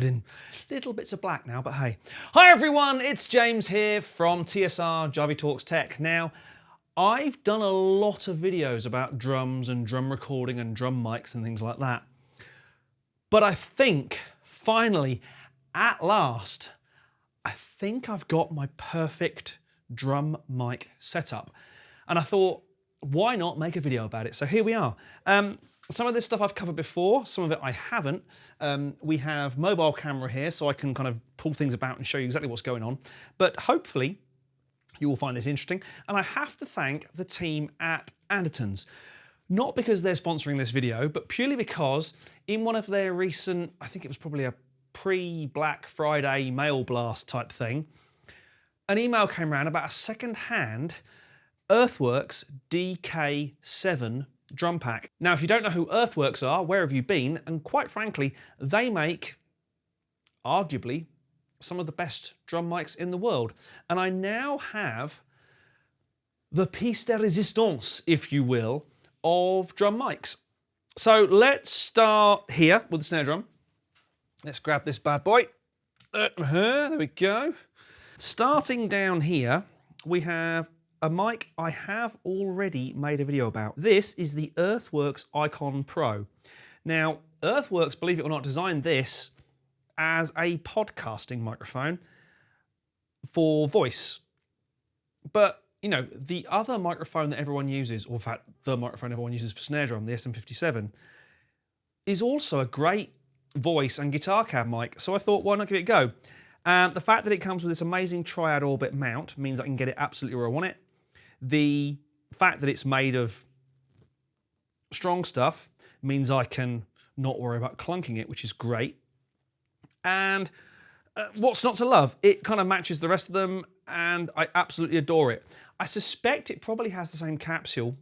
covered in little bits of black now, but hey. Hi everyone, it's James here from TSR Javi Talks Tech. Now, I've done a lot of videos about drums and drum recording and drum mics and things like that. But I think, finally, at last, I think I've got my perfect drum mic setup. And I thought, why not make a video about it? So here we are. Some of this stuff I've covered before, some of it I haven't. We have mobile camera here, so I can kind of pull things about and show you exactly what's going on. But hopefully, you will find this interesting. And I have to thank the team at Andertons. Not because they're sponsoring this video, but purely because in one of their recent, I think it was probably a pre-Black Friday mail blast type thing, an email came around about a second-hand Earthworks DK7 drum pack. Now, if you don't know who Earthworks are, where have you been? And quite frankly, they make, arguably, some of the best drum mics in the world. And I now have the piece de resistance, if you will, of drum mics. So let's start here with the snare drum. Let's grab this bad boy. There we go. Starting down here, we have a mic I have already made a video about. This is the Earthworks Icon Pro. Now, Earthworks, believe it or not, designed this as a podcasting microphone for voice. But, you know, the other microphone that everyone uses, or in fact, the microphone everyone uses for snare drum, the SM57, is also a great voice and guitar cab mic. So I thought, why not give it a go? The fact that it comes with this amazing triad orbit mount means I can get it absolutely where I want it. The fact that it's made of strong stuff means I can not worry about clunking it, which is great. And what's not to love? It kind of matches the rest of them, and I absolutely adore it. I suspect it probably has the same capsule,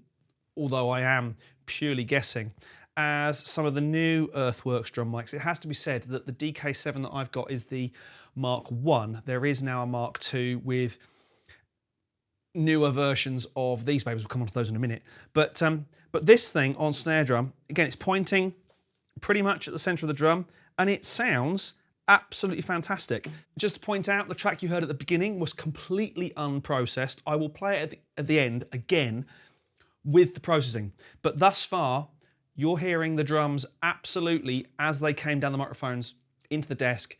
although I am purely guessing, as some of the new Earthworks drum mics. It has to be said that the DK7 that I've got is the Mark 1. There is now a Mark 2 with newer versions of these babies. We'll come on to those in a minute. But this thing on snare drum, again, it's pointing pretty much at the center of the drum, and it sounds absolutely fantastic. Just to point out, the track you heard at the beginning was completely unprocessed. I will play it at the end again with the processing. But thus far, you're hearing the drums absolutely as they came down the microphones into the desk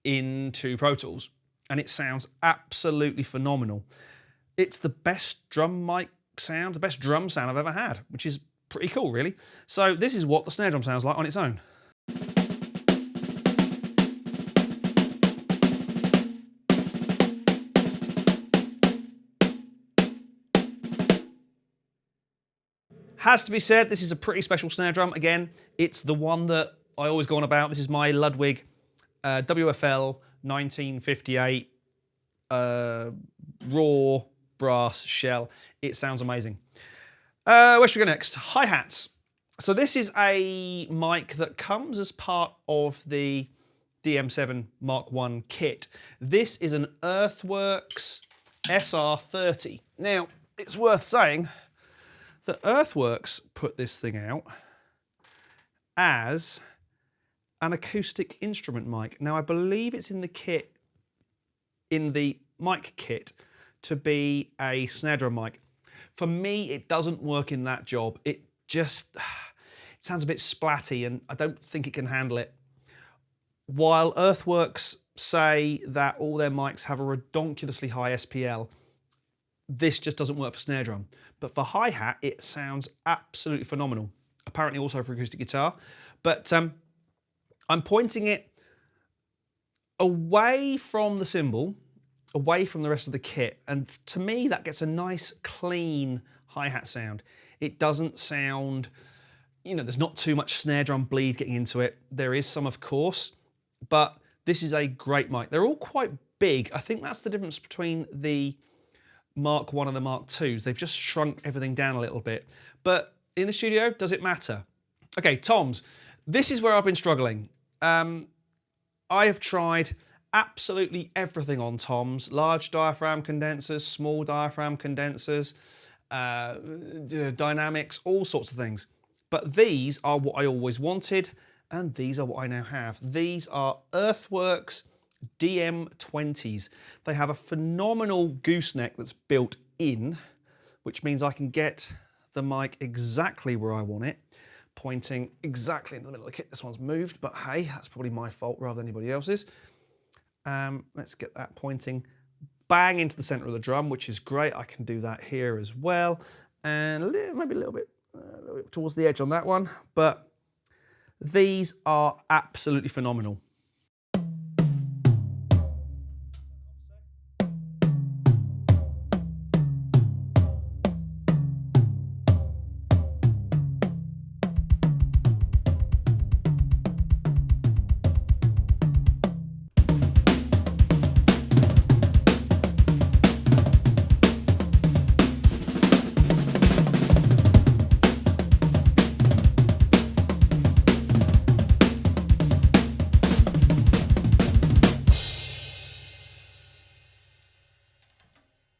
into Pro Tools. And it sounds absolutely phenomenal. It's the best drum mic sound, the best drum sound I've ever had, which is pretty cool, really. So this is what the snare drum sounds like on its own. Has to be said, this is a pretty special snare drum. Again, it's the one that I always go on about. This is my Ludwig WFL 1958 raw brass shell. It sounds amazing. Where should we go next? Hi-hats. So this is a mic that comes as part of the DM7 Mark 1 kit. This is an Earthworks SR30. Now, it's worth saying that Earthworks put this thing out as an acoustic instrument mic. Now, I believe it's in the kit, in the mic kit, to be a snare drum mic. For me, it doesn't work in that job. It sounds a bit splatty, and I don't think it can handle it. While Earthworks say that all their mics have a redonkulously high SPL, this just doesn't work for snare drum. But for hi-hat, it sounds absolutely phenomenal. Apparently also for acoustic guitar. But I'm pointing it away from the cymbal, away from the rest of the kit. And to me, that gets a nice, clean hi-hat sound. It doesn't sound, you know, there's not too much snare drum bleed getting into it. There is some, of course, but this is a great mic. They're all quite big. I think that's the difference between the Mark 1 and the Mark 2s. They've just shrunk everything down a little bit. But in the studio, does it matter? Okay, toms. This is where I've been struggling. I have tried absolutely everything on toms. Large diaphragm condensers, small diaphragm condensers, dynamics, all sorts of things. But these are what I always wanted. And these are what I now have. These are Earthworks DM20s. They have a phenomenal gooseneck that's built in, which means I can get the mic exactly where I want it, pointing exactly in the middle of the kit. This one's moved, but hey, that's probably my fault rather than anybody else's. Let's get that pointing bang into the center of the drum, which is great. I can do that here as well. And maybe a little bit towards the edge on that one, but these are absolutely phenomenal.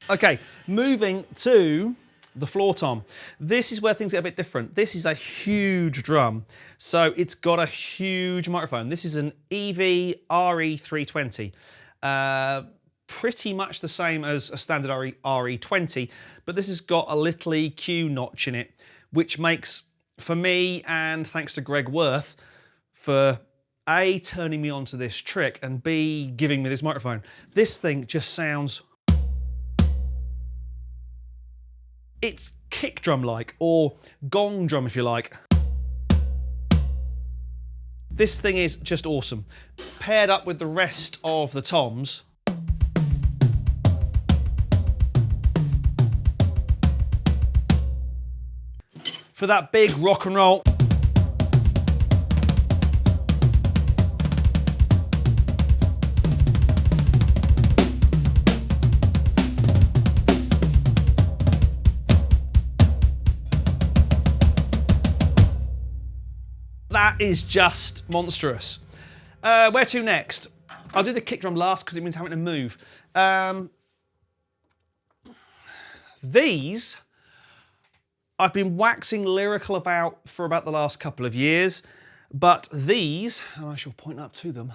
Okay, moving to the floor tom. This is where things get a bit different. This is a huge drum, so it's got a huge microphone. This is an EV RE320. Pretty much the same as a standard RE20, but this has got a little EQ notch in it, which makes, for me, and thanks to Greg Worth, for A, turning me onto this trick, and B, giving me this microphone. This thing just sounds... It's kick drum-like, or gong drum if you like. This thing is just awesome. Paired up with the rest of the toms, for that big rock and roll. That is just monstrous. Where to next? I'll do the kick drum last because it means having to move. These, I've been waxing lyrical about for about the last couple of years, but these, and I shall point up to them,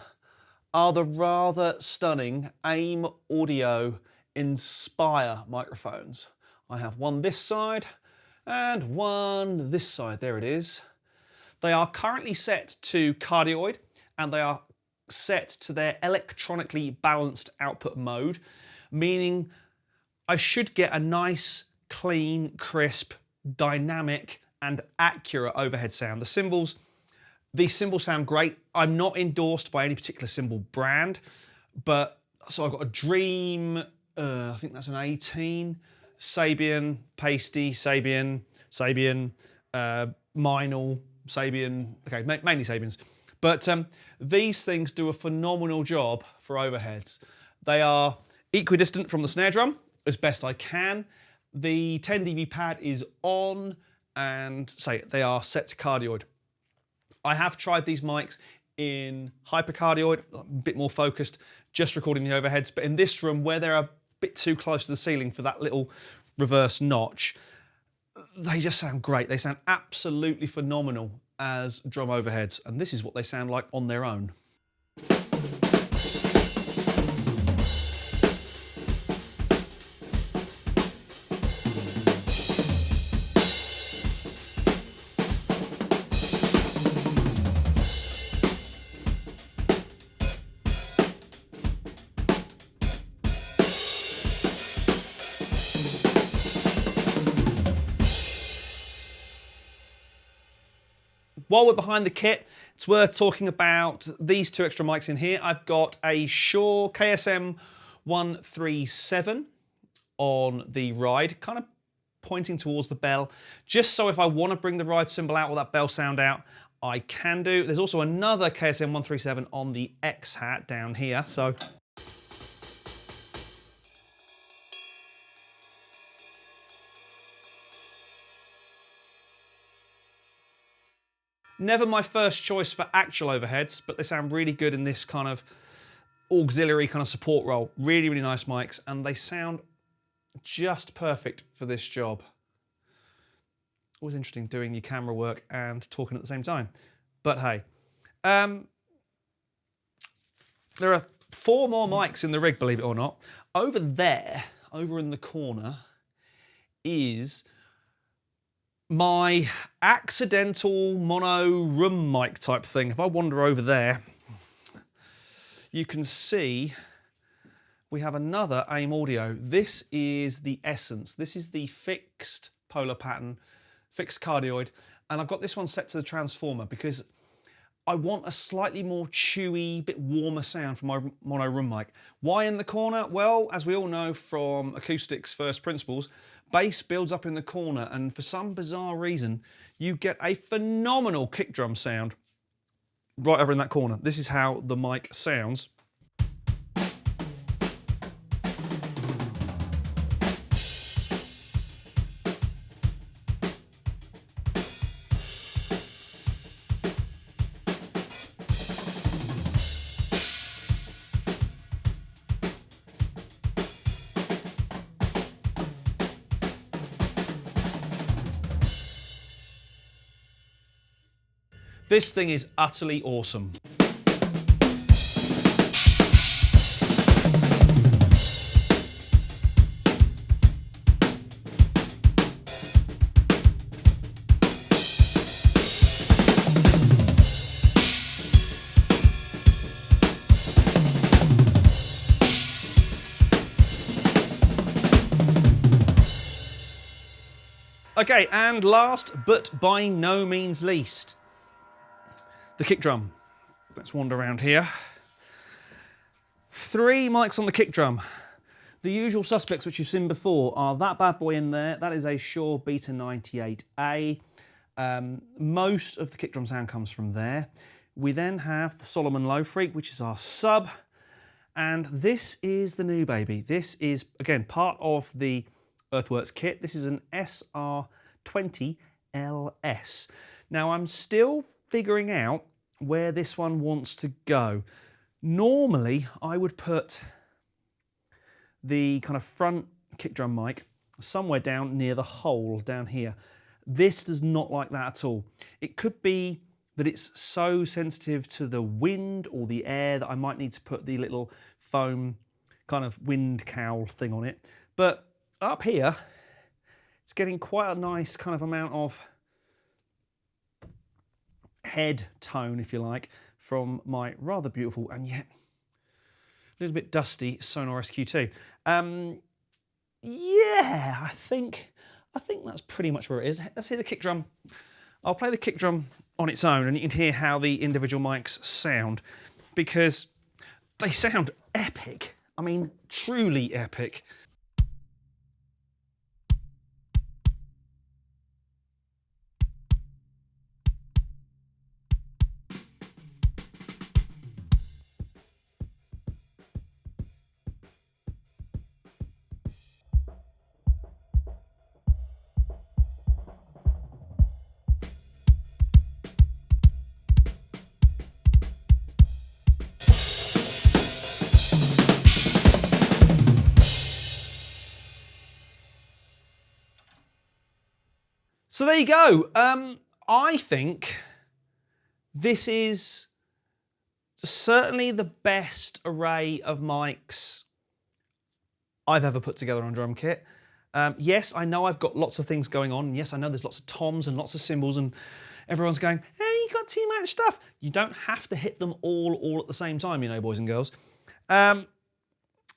are the rather stunning AIM Audio Inspire microphones. I have one this side and one this side. There it is. They are currently set to cardioid, and they are set to their electronically balanced output mode, meaning I should get a nice, clean, crisp, dynamic, and accurate overhead sound. These cymbals sound great. I'm not endorsed by any particular cymbal brand, but so I've got a Dream, I think that's an 18, Sabian, Pasty, Sabian, Meinl, Sabian, okay, mainly Sabians. But these things do a phenomenal job for overheads. They are equidistant from the snare drum as best I can. The 10 dB pad is on, and they are set to cardioid. I have tried these mics in hypercardioid, a bit more focused, just recording the overheads, but in this room where they're a bit too close to the ceiling for that little reverse notch, they just sound great. They sound absolutely phenomenal as drum overheads, and this is what they sound like on their own. While we're behind the kit, it's worth talking about these two extra mics in here. I've got a Shure KSM 137 on the ride, kind of pointing towards the bell, just so if I want to bring the ride cymbal out or that bell sound out, I can do. There's also another KSM 137 on the X hat down here, so never my first choice for actual overheads, but they sound really good in this kind of auxiliary kind of support role. Really, really nice mics, and they sound just perfect for this job. Always interesting doing your camera work and talking at the same time. But hey, There are 4 more mics in the rig, believe it or not. Over there, over in the corner, is my accidental mono room mic type thing. If I wander over there, you can see we have another AIM audio. This is the Essence. This is the fixed polar pattern, fixed cardioid, and I've got this one set to the transformer because I want a slightly more chewy, bit warmer sound for my mono room mic. Why in the corner? Well, as we all know from acoustics first principles, bass builds up in the corner, and for some bizarre reason, you get a phenomenal kick drum sound right over in that corner. This is how the mic sounds. This thing is utterly awesome. Okay, and last but by no means least, the kick drum. Let's wander around here. 3 mics on the kick drum. The usual suspects which you've seen before are that bad boy in there. That is a Shure Beta 98A. Most of the kick drum sound comes from there. We then have the Solomon Low Freak, which is our sub. And this is the new baby. This is, again, part of the Earthworks kit. This is an SR20 LS. Now, I'm still figuring out where this one wants to go. Normally, I would put the kind of front kick drum mic somewhere down near the hole down here. This does not like that at all. It could be that it's so sensitive to the wind or the air that I might need to put the little foam kind of wind cowl thing on it. But up here, it's getting quite a nice kind of amount of head tone, if you like, from my rather beautiful and yet a little bit dusty Sonor SQ2. Yeah, I think that's pretty much where it is. Let's hear the kick drum. I'll play the kick drum on its own and you can hear how the individual mics sound, because they sound epic. I mean, truly epic. So there you go. I think this is certainly the best array of mics I've ever put together on drum kit. Yes, I know I've got lots of things going on. Yes, I know there's lots of toms and lots of cymbals and everyone's going, hey, you got too much stuff. You don't have to hit them all at the same time, you know, boys and girls. A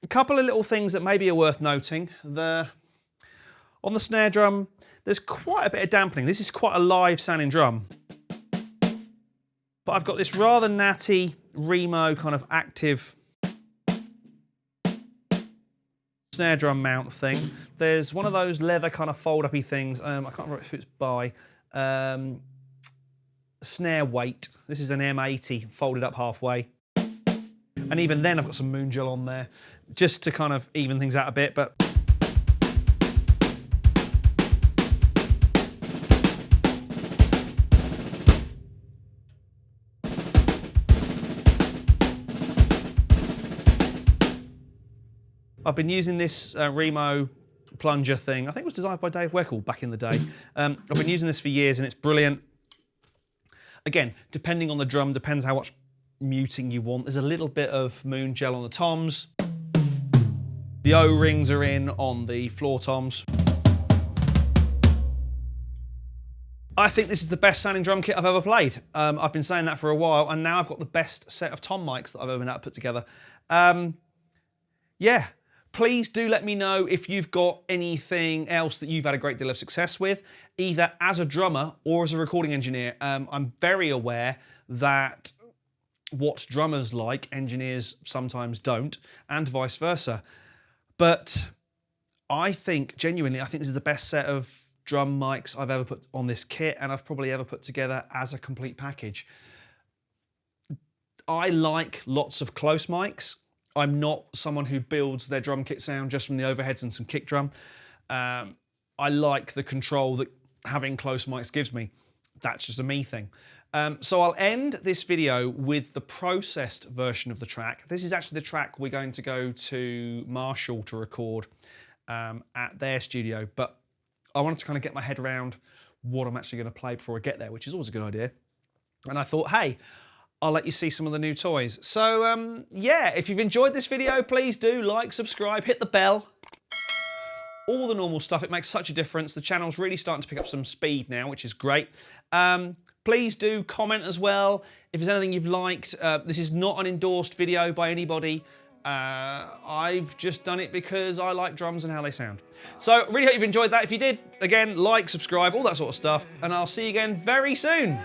couple of little things that maybe are worth noting. On the snare drum, there's quite a bit of dampening. This is quite a live sounding drum. But I've got this rather natty Remo kind of active snare drum mount thing. There's one of those leather kind of fold-uppy things. I can't remember if it's by Snare Weight. This is an M80 folded up halfway. And even then I've got some moon gel on there just to kind of even things out a bit. But I've been using this Remo plunger thing. I think it was designed by Dave Weckl back in the day. I've been using this for years and it's brilliant. Again, depending on the drum, depends how much muting you want. There's a little bit of moon gel on the toms. The O-rings are in on the floor toms. I think this is the best sounding drum kit I've ever played. I've been saying that for a while, and now I've got the best set of tom mics that I've ever been able to put together. Yeah, please do let me know if you've got anything else that you've had a great deal of success with, either as a drummer or as a recording engineer. I'm very aware that what drummers like, engineers sometimes don't, and vice versa. But I think, genuinely, I think this is the best set of drum mics I've ever put on this kit, and I've probably ever put together as a complete package. I like lots of close mics. I'm not someone who builds their drum kit sound just from the overheads and some kick drum. I like the control that having close mics gives me. That's just a me thing. So I'll end this video with the processed version of the track. This is actually the track we're going to go to Marshall to record at their studio, but I wanted to kind of get my head around what I'm actually going to play before I get there, which is always a good idea. And I thought, hey, I'll let you see some of the new toys. So yeah, if you've enjoyed this video, please do like, subscribe, hit the bell. All the normal stuff. It makes such a difference. The channel's really starting to pick up some speed now, which is great. Please do comment as well if there's anything you've liked. This is not an endorsed video by anybody. I've just done it because I like drums and how they sound. So really hope you've enjoyed that. If you did, again, like, subscribe, all that sort of stuff, and I'll see you again very soon.